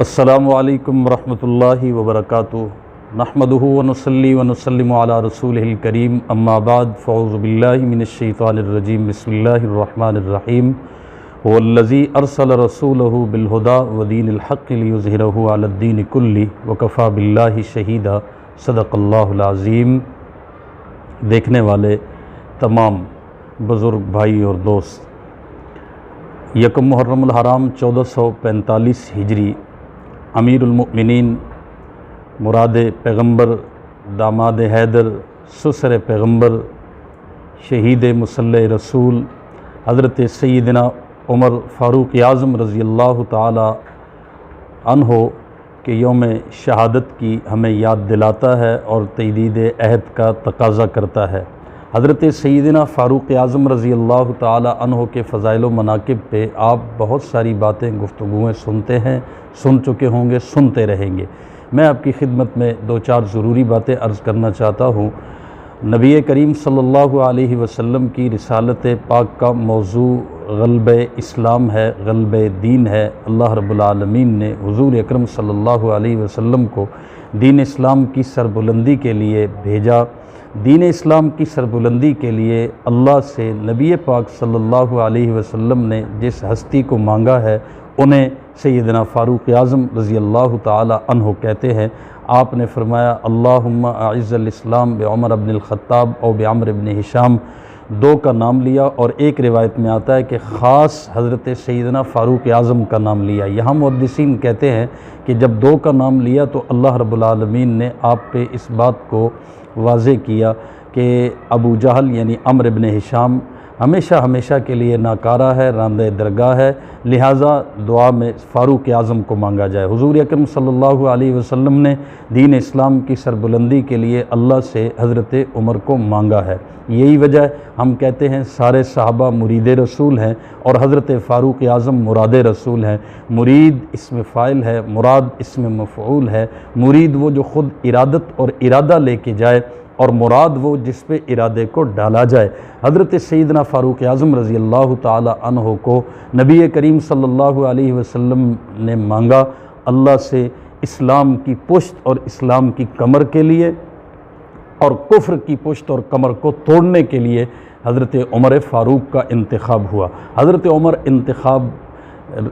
السلام علیکم ورحمۃ اللہ وبرکاتہ۔ نحمدہ ونصلی ونسلم علی رسولہ الکریم، اما بعد فاعوذ باللہ من الشیطان الرجیم، بسم اللہ الرحمن الرحیم۔ هو الذی ارسل رسولہ بالہدی ودین الحق لیظہرہ علی الدین کلہ وکفی باللہ شہیدا، صدق اللہ العظیم۔ دیکھنے والے تمام بزرگ بھائی اور دوست، یکم محرم الحرام 1445 ہجری، امیر المؤمنین مراد پیغمبر، داماد حیدر، سسر پیغمبر، شہید مصلی رسول حضرت سیدنا عمر فاروق اعظم رضی اللہ تعالی عنہ کے یوم شہادت کی ہمیں یاد دلاتا ہے اور تجدید عہد کا تقاضا کرتا ہے۔ حضرت سیدنا فاروق اعظم رضی اللہ تعالی عنہ کے فضائل و مناقب پہ آپ بہت ساری باتیں، گفتگویں سنتے ہیں، سن چکے ہوں گے، سنتے رہیں گے۔ میں آپ کی خدمت میں دو چار ضروری باتیں عرض کرنا چاہتا ہوں۔ نبی کریم صلی اللہ علیہ وسلم کی رسالت پاک کا موضوع غلبہ اسلام ہے، غلبہ دین ہے۔ اللہ رب العالمین نے حضور اکرم صلی اللہ علیہ وسلم کو دین اسلام کی سربلندی کے لیے بھیجا۔ دین اسلام کی سربلندی کے لیے اللہ سے نبی پاک صلی اللہ علیہ وسلم نے جس ہستی کو مانگا ہے، انہیں سیدنا فاروق اعظم رضی اللہ تعالی عنہ کہتے ہیں۔ آپ نے فرمایا، اللہم اعز الاسلام بعمر بن الخطاب او بعمر بن ہشام، دو کا نام لیا، اور ایک روایت میں آتا ہے کہ خاص حضرت سیدنا فاروق اعظم کا نام لیا۔ یہاں محدثین کہتے ہیں کہ جب دو کا نام لیا تو اللہ رب العالمین نے آپ پہ اس بات کو واضح کیا کہ ابو جہل یعنی عمرو بن ہشام ہمیشہ کے لیے ناکارہ ہے، راندہ درگاہ ہے، لہٰذا دعا میں فاروق اعظم کو مانگا جائے۔ حضور اکرم صلی اللہ علیہ وسلم نے دین اسلام کی سربلندی کے لیے اللہ سے حضرت عمر کو مانگا ہے۔ یہی وجہ ہم کہتے ہیں سارے صحابہ مرید رسول ہیں اور حضرت فاروق اعظم مراد رسول ہیں۔ مرید اسم فاعل ہے، مراد اسم مفعول ہے۔ مرید وہ جو خود ارادت اور ارادہ لے کے جائے، اور مراد وہ جس پہ ارادے کو ڈالا جائے۔ حضرت سیدنا فاروق اعظم رضی اللہ تعالی عنہ کو نبی کریم صلی اللہ علیہ وسلم نے مانگا اللہ سے اسلام کی پشت اور اسلام کی کمر کے لیے، اور کفر کی پشت اور کمر کو توڑنے کے لیے حضرت عمر فاروق کا انتخاب ہوا۔ حضرت عمر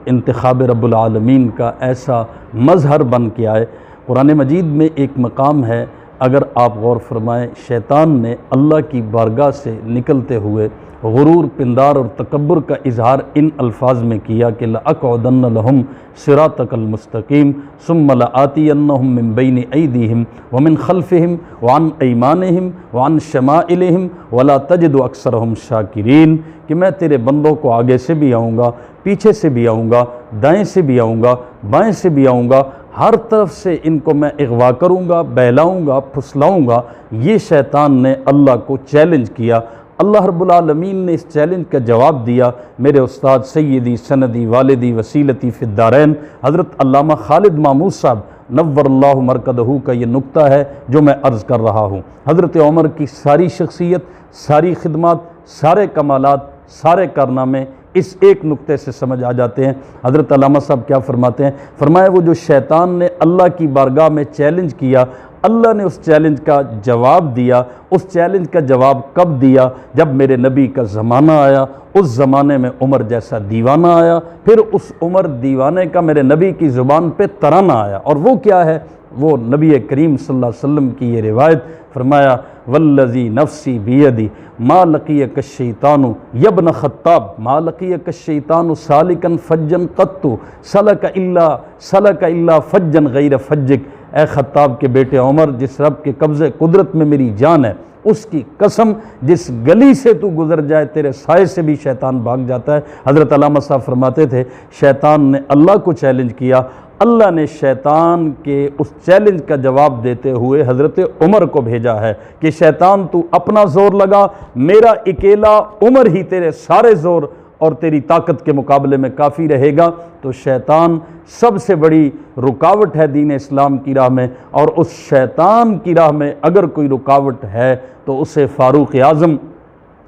انتخاب رب العالمین کا ایسا مظہر بن کے آئے۔ قرآن مجید میں ایک مقام ہے، اگر آپ غور فرمائیں، شیطان نے اللہ کی بارگاہ سے نکلتے ہوئے غرور، پندار اور تکبر کا اظہار ان الفاظ میں کیا کہ لَأَقْعُدَنَّ لَهُمْ صِرَاطَكَ الْمُسْتَقِيمَ ثُمَّ لَآتِيَنَّهُمْ مِنْ بَيْنِ أَيْدِيهِمْ وَمِنْ خَلْفِهِمْ وَعَنْ أَيْمَانِهِمْ وَعَنْ شَمَائِلِهِمْ وَلَا تَجِدُ أَكْثَرَهُمْ شَاكِرِينَ کہ میں تیرے بندوں کو آگے سے بھی آؤں گا، پیچھے سے بھی آؤں گا، دائیں سے بھی آؤں گا، بائیں سے بھی آؤں گا، ہر طرف سے ان کو میں اغوا کروں گا، بہلاؤں گا، پھسلاؤں گا۔ یہ شیطان نے اللہ کو چیلنج کیا۔ اللہ رب العالمین نے اس چیلنج کا جواب دیا۔ میرے استاد سیدی سندی والدی وسیلتی فی الدارین حضرت علامہ خالد محمود صاحب نور اللہ مرکزہ کا یہ نقطہ ہے جو میں عرض کر رہا ہوں۔ حضرت عمر کی ساری شخصیت، ساری خدمات، سارے کمالات، سارے کارنامے اس ایک نقطے سے سمجھ آ جاتے ہیں۔ حضرت علامہ صاحب کیا فرماتے ہیں؟ فرمایا وہ جو شیطان نے اللہ کی بارگاہ میں چیلنج کیا، اللہ نے اس چیلنج کا جواب دیا۔ اس چیلنج کا جواب کب دیا؟ جب میرے نبی کا زمانہ آیا، اس زمانے میں عمر جیسا دیوانہ آیا، پھر اس عمر دیوانے کا میرے نبی کی زبان پہ ترانہ آیا، اور وہ کیا ہے؟ وہ نبی کریم صلی اللہ علیہ وسلم کی یہ روایت، فرمایا والذی نفسی بیدی ما لقیک الشیطان یبن خطاب ما لقیک الشیطان سالکا فجا قط سلک الا فجا غیر فجک۔ اے خطاب کے بیٹے عمر، جس رب کے قبضے قدرت میں میری جان ہے، اس کی قسم جس گلی سے تو گزر جائے تیرے سائے سے بھی شیطان بھاگ جاتا ہے۔ حضرت علامہ صاحب فرماتے تھے شیطان نے اللہ کو چیلنج کیا، اللہ نے شیطان کے اس چیلنج کا جواب دیتے ہوئے حضرت عمر کو بھیجا ہے کہ شیطان تو اپنا زور لگا، میرا اکیلا عمر ہی تیرے سارے زور اور تیری طاقت کے مقابلے میں کافی رہے گا۔ تو شیطان سب سے بڑی رکاوٹ ہے دین اسلام کی راہ میں، اور اس شیطان کی راہ میں اگر کوئی رکاوٹ ہے تو اسے فاروق اعظم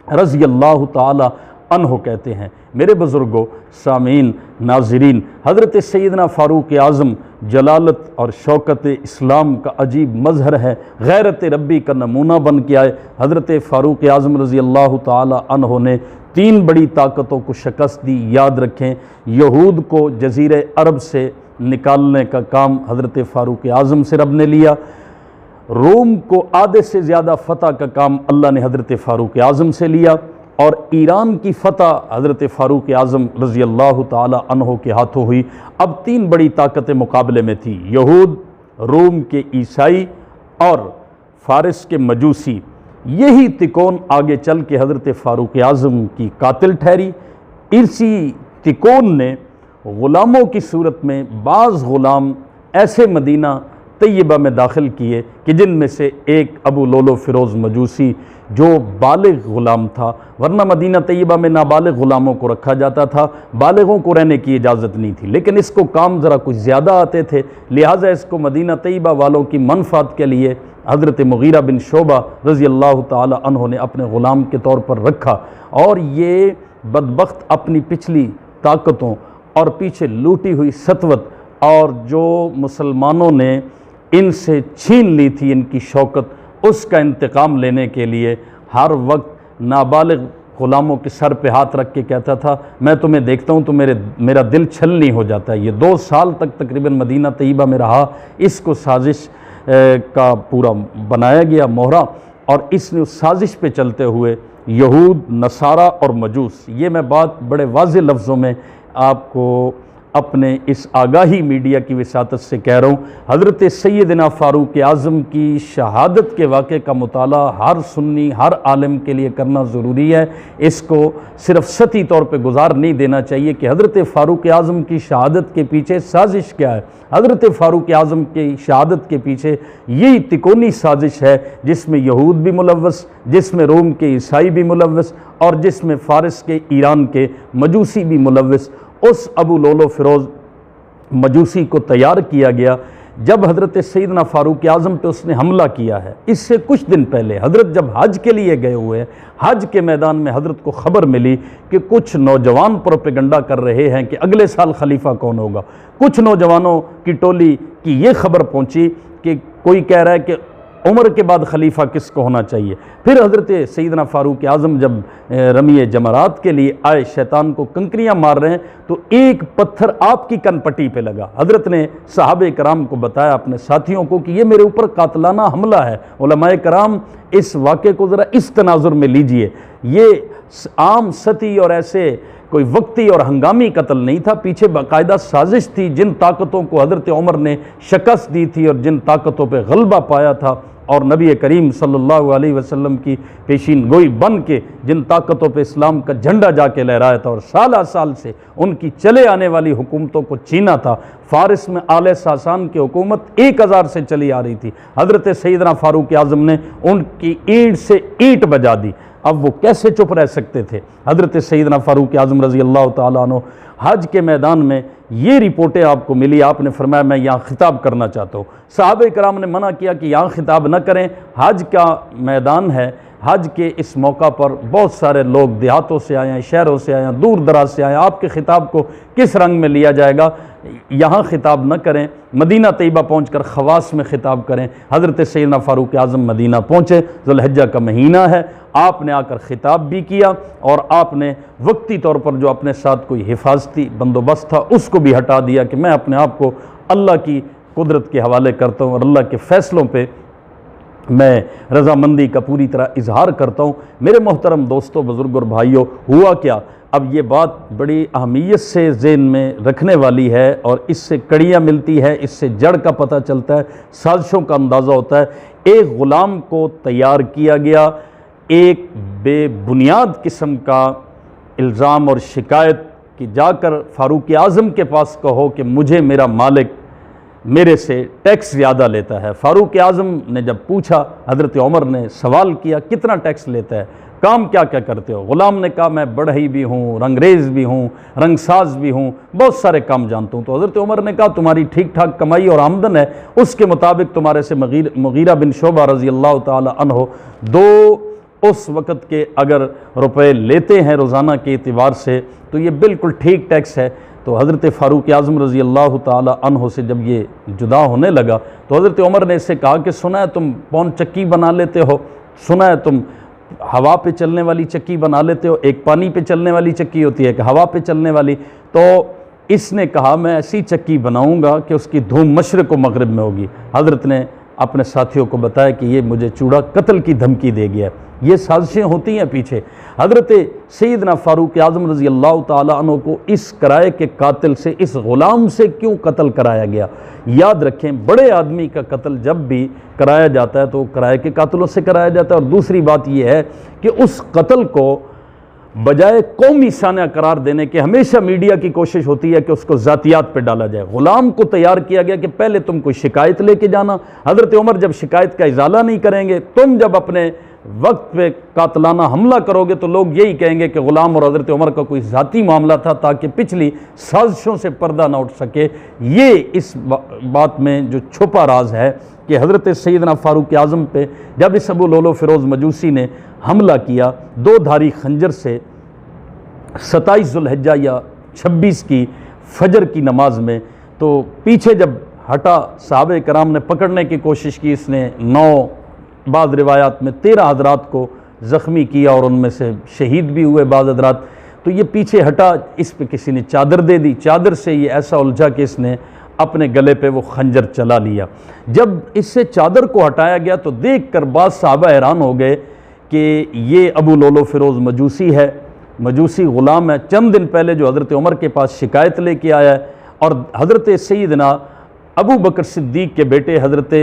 رضی اللہ تعالی عنہ کہتے ہیں۔ میرے بزرگوں، سامعین، ناظرین، حضرت سیدنا فاروق اعظم جلالت اور شوکت اسلام کا عجیب مظہر ہے، غیرت ربی کا نمونہ بن کے آئے۔ حضرت فاروق اعظم رضی اللہ تعالی عنہ نے 3 بڑی طاقتوں کو شکست دی۔ یاد رکھیں، یہود کو جزیرہ عرب سے نکالنے کا کام حضرت فاروق اعظم سے رب نے لیا، روم کو آدھے سے زیادہ فتح کا کام اللہ نے حضرت فاروق اعظم سے لیا، اور ایران کی فتح حضرت فاروق اعظم رضی اللہ تعالی عنہ کے ہاتھوں ہوئی۔ اب 3 بڑی طاقتیں مقابلے میں تھیں، یہود، روم کے عیسائی اور فارس کے مجوسی۔ یہی تکون آگے چل کے حضرت فاروق اعظم کی قاتل ٹھہری۔ اسی تکون نے غلاموں کی صورت میں بعض غلام ایسے مدینہ طیبہ میں داخل کیے کہ جن میں سے ایک ابو لولو فیروز مجوسی جو بالغ غلام تھا، ورنہ مدینہ طیبہ میں نابالغ غلاموں کو رکھا جاتا تھا، بالغوں کو رہنے کی اجازت نہیں تھی، لیکن اس کو کام ذرا کچھ زیادہ آتے تھے، لہٰذا اس کو مدینہ طیبہ والوں کی منفعت کے لیے حضرت مغیرہ بن شعبہ رضی اللہ تعالی عنہ نے اپنے غلام کے طور پر رکھا، اور یہ بدبخت اپنی پچھلی طاقتوں اور پیچھے لوٹی ہوئی سطوت اور جو مسلمانوں نے ان سے چھین لی تھی ان کی شوکت، اس کا انتقام لینے کے لیے ہر وقت نابالغ غلاموں کے سر پہ ہاتھ رکھ کے کہتا تھا، میں تمہیں دیکھتا ہوں تو میرا دل چھلنی ہو جاتا ہے۔ یہ 2 سال تک تقریباً مدینہ طیبہ میں رہا، اس کو سازش کا پورا بنایا گیا مہرہ، اور اس نے اس سازش پہ چلتے ہوئے یہود، نصارہ اور مجوس، یہ میں بات بڑے واضح لفظوں میں آپ کو اپنے اس آگاہی میڈیا کی وساطت سے کہہ رہا ہوں، حضرت سیدنا فاروق اعظم کی شہادت کے واقعے کا مطالعہ ہر سنی، ہر عالم کے لیے کرنا ضروری ہے۔ اس کو صرف سطحی طور پہ گزار نہیں دینا چاہیے کہ حضرت فاروق اعظم کی شہادت کے پیچھے سازش کیا ہے۔ حضرت فاروق اعظم کی شہادت کے پیچھے یہی تکونی سازش ہے جس میں یہود بھی ملوث، جس میں روم کے عیسائی بھی ملوث، اور جس میں فارس کے، ایران کے مجوسی بھی ملوث۔ اس ابو لولو فیروز مجوسی کو تیار کیا گیا جب حضرت سیدنا فاروق اعظم پہ اس نے حملہ کیا ہے۔ اس سے کچھ دن پہلے حضرت جب حج کے لیے گئے ہوئے ہیں، حج کے میدان میں حضرت کو خبر ملی کہ کچھ نوجوان پروپیگنڈا کر رہے ہیں کہ اگلے سال خلیفہ کون ہوگا۔ کچھ نوجوانوں کی ٹولی کی یہ خبر پہنچی کہ کوئی کہہ رہا ہے کہ عمر کے بعد خلیفہ کس کو ہونا چاہیے۔ پھر حضرت سیدنا فاروق اعظم جب رمی جمرات کے لیے آئے، شیطان کو کنکریاں مار رہے ہیں، تو ایک پتھر آپ کی کن پٹی پہ لگا۔ حضرت نے صحابہ کرام کو بتایا، اپنے ساتھیوں کو، کہ یہ میرے اوپر قاتلانہ حملہ ہے۔ علماء کرام اس واقعے کو ذرا اس تناظر میں لیجئے، یہ عام سطحی اور ایسے کوئی وقتی اور ہنگامی قتل نہیں تھا، پیچھے باقاعدہ سازش تھی، جن طاقتوں کو حضرت عمر نے شکست دی تھی اور جن طاقتوں پہ غلبہ پایا تھا، اور نبی کریم صلی اللہ علیہ وسلم کی پیشین گوئی بن کے جن طاقتوں پہ اسلام کا جھنڈا جا کے لہرایا تھا اور سالہ سال سے ان کی چلے آنے والی حکومتوں کو چھینا تھا۔ فارس میں آل ساسان کی حکومت 1000 سے چلی آ رہی تھی، حضرت سیدنا فاروق اعظم نے ان کی اینٹ سے اینٹ بجا دی۔ اب وہ کیسے چپ رہ سکتے تھے؟ حضرت سیدنا فاروق اعظم رضی اللہ تعالیٰ عنہ حج کے میدان میں یہ رپورٹیں آپ کو ملی، آپ نے فرمایا میں یہاں خطاب کرنا چاہتا ہوں۔ صحابہ کرام نے منع کیا کہ یہاں خطاب نہ کریں، حج کا میدان ہے، حج کے اس موقع پر بہت سارے لوگ دیہاتوں سے آئے ہیں، شہروں سے آئے ہیں، دور دراز سے آئے ہیں، آپ کے خطاب کو کس رنگ میں لیا جائے گا، یہاں خطاب نہ کریں، مدینہ طیبہ پہنچ کر خواص میں خطاب کریں۔ حضرت سیدنا فاروق اعظم مدینہ پہنچے، ذو الحجہ کا مہینہ ہے، آپ نے آ کر خطاب بھی کیا، اور آپ نے وقتی طور پر جو اپنے ساتھ کوئی حفاظتی بندوبست تھا اس کو بھی ہٹا دیا کہ میں اپنے آپ کو اللہ کی قدرت کے حوالے کرتا ہوں اور اللہ کے فیصلوں پہ میں رضامندی کا پوری طرح اظہار کرتا ہوں۔ میرے محترم دوستوں، بزرگ اور بھائیوں، ہوا کیا؟ اب یہ بات بڑی اہمیت سے ذہن میں رکھنے والی ہے، اور اس سے کڑیاں ملتی ہے، اس سے جڑ کا پتہ چلتا ہے، سازشوں کا اندازہ ہوتا ہے۔ ایک غلام کو تیار کیا گیا، ایک بے بنیاد قسم کا الزام اور شکایت کہ جا کر فاروق اعظم کے پاس کہو کہ مجھے میرا مالک میرے سے ٹیکس زیادہ لیتا ہے۔ فاروق اعظم نے جب پوچھا، حضرت عمر نے سوال کیا کتنا ٹیکس لیتا ہے، کام کیا کیا کرتے ہو؟ غلام نے کہا میں بڑھئی بھی ہوں، رنگریز بھی ہوں، رنگ ساز بھی ہوں، بہت سارے کام جانتا ہوں۔ تو حضرت عمر نے کہا تمہاری ٹھیک ٹھاک کمائی اور آمدن ہے، اس کے مطابق تمہارے سے مغیرہ بن شعبہ رضی اللہ تعالی عنہ 2 اس وقت کے اگر روپے لیتے ہیں روزانہ کے اعتبار سے تو یہ بالکل ٹھیک ٹیکس ہے۔ تو حضرت فاروق اعظم رضی اللہ تعالی عنہ سے جب یہ جدا ہونے لگا تو حضرت عمر نے اس سے کہا کہ سنا ہے تم پون چکی بنا لیتے ہو، سنا ہے تم ہوا پہ چلنے والی چکی بنا لیتے ہو، ایک پانی پہ چلنے والی چکی ہوتی ہے ایک ہوا پہ چلنے والی، تو اس نے کہا میں ایسی چکی بناؤں گا کہ اس کی دھوم مشرق و مغرب میں ہوگی۔ حضرت نے اپنے ساتھیوں کو بتایا کہ یہ مجھے چوڑا قتل کی دھمکی دے گیا ہے، یہ سازشیں ہوتی ہیں پیچھے۔ حضرت سیدنا فاروق اعظم رضی اللہ تعالیٰ عنہ کو اس کرائے کے قاتل سے، اس غلام سے کیوں قتل کرایا گیا؟ یاد رکھیں بڑے آدمی کا قتل جب بھی کرایا جاتا ہے تو کرائے کے قاتلوں سے کرایا جاتا ہے، اور دوسری بات یہ ہے کہ اس قتل کو بجائے قومی سانحہ قرار دینے کے ہمیشہ میڈیا کی کوشش ہوتی ہے کہ اس کو ذاتیات پہ ڈالا جائے۔ غلام کو تیار کیا گیا کہ پہلے تم کوئی شکایت لے کے جانا، حضرت عمر جب شکایت کا ازالہ نہیں کریں گے، تم جب اپنے وقت پہ قاتلانہ حملہ کرو گے تو لوگ یہی کہیں گے کہ غلام اور حضرت عمر کا کوئی ذاتی معاملہ تھا تاکہ پچھلی سازشوں سے پردہ نہ اٹھ سکے۔ یہ اس بات میں جو چھپا راز ہے کہ حضرت سیدنا فاروق اعظم پہ جب اس ابو لولو فیروز مجوسی نے حملہ کیا دو دھاری خنجر سے 27 ذوالحجہ یا 26 کی فجر کی نماز میں، تو پیچھے جب ہٹا صحابہ کرام نے پکڑنے کی کوشش کی، اس نے 9 بعض روایات میں 13 حضرات کو زخمی کیا اور ان میں سے شہید بھی ہوئے بعض حضرات۔ تو یہ پیچھے ہٹا، اس پہ کسی نے چادر دے دی، چادر سے یہ ایسا الجھا کہ اس نے اپنے گلے پہ وہ خنجر چلا لیا۔ جب اس سے چادر کو ہٹایا گیا تو دیکھ کر بعض صحابہ حیران ہو گئے کہ یہ ابو لولو فیروز مجوسی ہے، مجوسی غلام ہے، چند دن پہلے جو حضرت عمر کے پاس شکایت لے کے آیا ہے، اور حضرت سیدنا ابو بکر صدیق کے بیٹے حضرت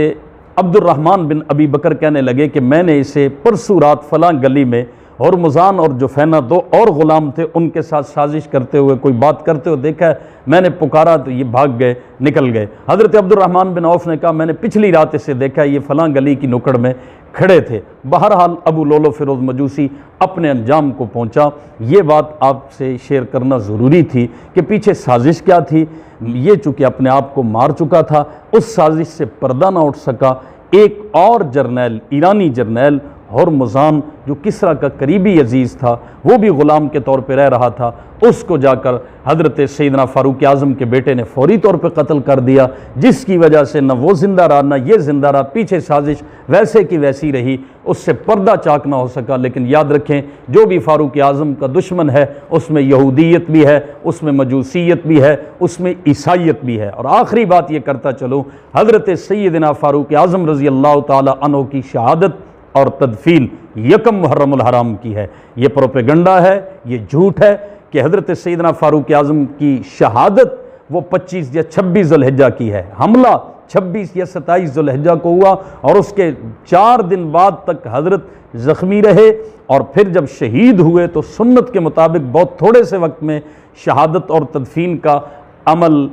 عبد الرحمن بن ابی بکر کہنے لگے کہ میں نے اسے پرسوں رات فلاں گلی میں ہرمزان اور جفینہ 2 اور غلام تھے ان کے ساتھ سازش کرتے ہوئے کوئی بات کرتے ہوئے دیکھا ہے، میں نے پکارا تو یہ بھاگ گئے، نکل گئے۔ حضرت عبد الرحمن بن عوف نے کہا میں نے پچھلی رات اسے دیکھا ہے، یہ فلاں گلی کی نکڑ میں کھڑے تھے۔ بہرحال ابو لولو فیروز مجوسی اپنے انجام کو پہنچا۔ یہ بات آپ سے شیئر کرنا ضروری تھی کہ پیچھے سازش کیا تھی۔ یہ چونکہ اپنے آپ کو مار چکا تھا، اس سازش سے پردہ نہ اٹھ سکا۔ ایک اور جرنیل، ایرانی جرنیل ہرمزان جو کسریٰ کا قریبی عزیز تھا، وہ بھی غلام کے طور پہ رہ رہا تھا، اس کو جا کر حضرت سیدنا فاروق اعظم کے بیٹے نے فوری طور پہ قتل کر دیا، جس کی وجہ سے نہ وہ زندہ رہا نہ یہ زندہ رہا۔ پیچھے سازش ویسے کی ویسی رہی، اس سے پردہ چاک نہ ہو سکا۔ لیکن یاد رکھیں جو بھی فاروق اعظم کا دشمن ہے اس میں یہودیت بھی ہے، اس میں مجوسیت بھی ہے، اس میں عیسائیت بھی ہے۔ اور آخری بات یہ کرتا چلوں، حضرت سیدنا فاروق اعظم رضی اللہ تعالی عنہ کی شہادت اور تدفین یکم محرم الحرام کی ہے۔ یہ پروپیگنڈا ہے، یہ جھوٹ ہے کہ حضرت سیدنا فاروق اعظم کی شہادت وہ 25 یا 26 ذوالحجہ کی ہے۔ حملہ 26 یا 27 ذوالحجہ کو ہوا اور اس کے 4 دن بعد تک حضرت زخمی رہے، اور پھر جب شہید ہوئے تو سنت کے مطابق بہت تھوڑے سے وقت میں شہادت اور تدفین کا عمل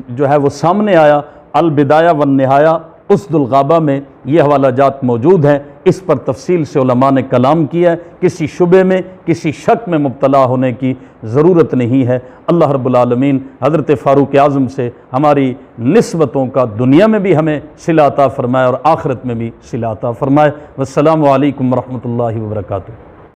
جو ہے وہ سامنے آیا۔ البدایہ والنہایہ اسد الغابہ میں یہ حوالہ جات موجود ہیں، اس پر تفصیل سے علماء نے کلام کیا ہے۔ کسی شبے میں کسی شک میں مبتلا ہونے کی ضرورت نہیں ہے۔ اللہ رب العالمین حضرت فاروق اعظم سے ہماری نسبتوں کا دنیا میں بھی ہمیں صلہ عطا فرمائے اور آخرت میں بھی صلہ عطا فرمائے۔ والسلام علیکم ورحمۃ اللہ وبرکاتہ۔